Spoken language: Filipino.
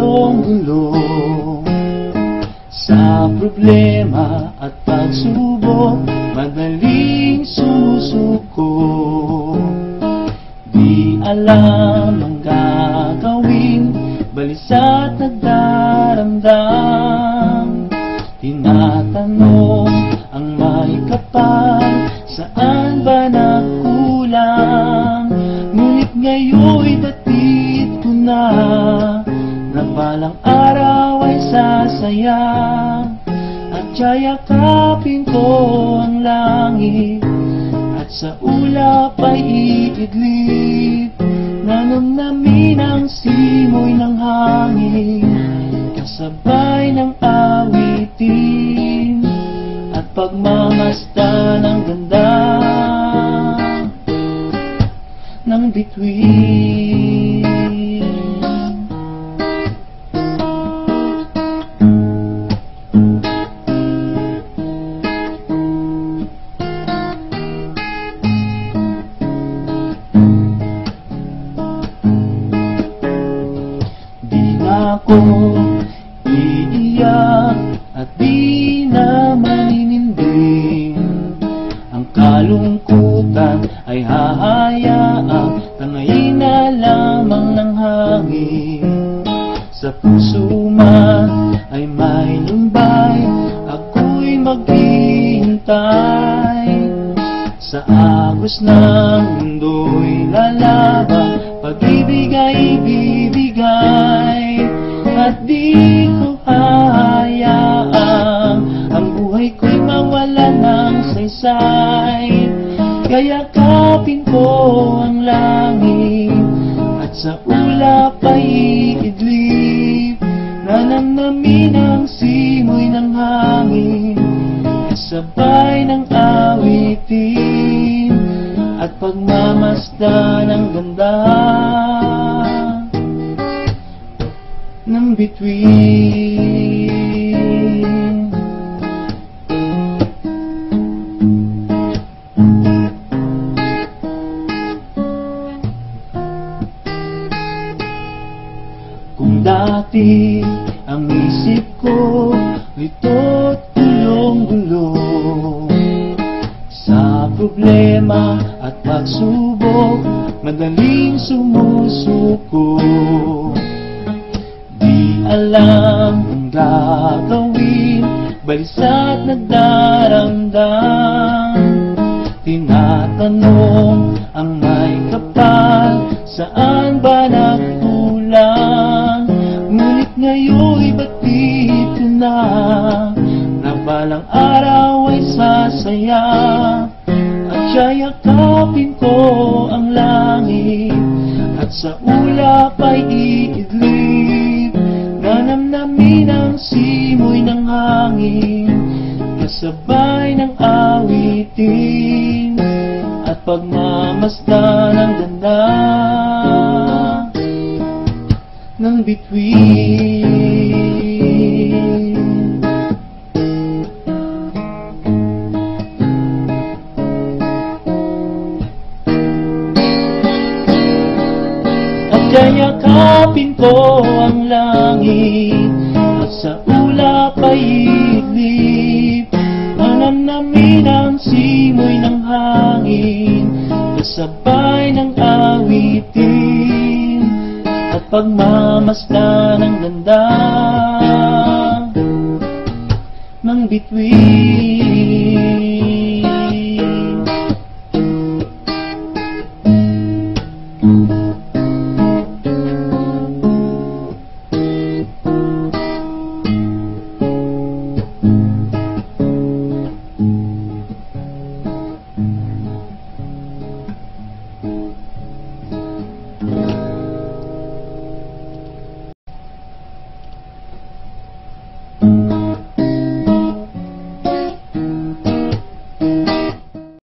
gulong-gulong. Sa problema at pagsubok, madaling sumusuko. Di alam ang gagawin, balisa't nagdaramdam. Tinatanong ang may kapal, saan ba nagkulang? Ngunit ngayon'y batid ko na balang araw ay sasayang, at yayakapin ko ang langit, at sa ulap ay iidlip. Nanamnamin ang simoy ng hangin, kasabay ng awitin, at pagmamasdan ang ganda ng bituin. Ako iiyak at di na manininding. Ang kalungkutan ay hahayaang tangayin na lamang ng hangin. Sa puso man ay may lumbay, ako'y maghihintay. Sa agos ng mundo'y lalabang, pag-ibig ay bibigay. At di ko hahayaang ang buhay ko'y mawala ng saysay. Yayakapin ko ang langit, at sa ulap ay iidlip. Nanamnamin ang simoy ng hangin, kasabay ng awitin, at pagmamasdan ang ganda ng bituin. Kung dati ang isip ko lito't gulong-gulong, sa problema at pagsubok, madaling sumusuko. Alam ang gagawin, balisa't nagdaramdam. Tinatanong ang may kapal, saan ba nagkulang? Ngunit ngayon'y batid ko na balang araw ay sasaya, at yayakapin ko ang langit, at sa ulap ay iidlip. Nanamnamin ang simoy ng hangin, kasabay ng awitin, at pagmamasdan ang ganda ng bituin. At yayakapin ko ang langit, at sa ulap ay iidlip. Nanamnamin ang simoy ng hangin, kasabay ng awitin, at pagmamasdan ang ganda ng bituin.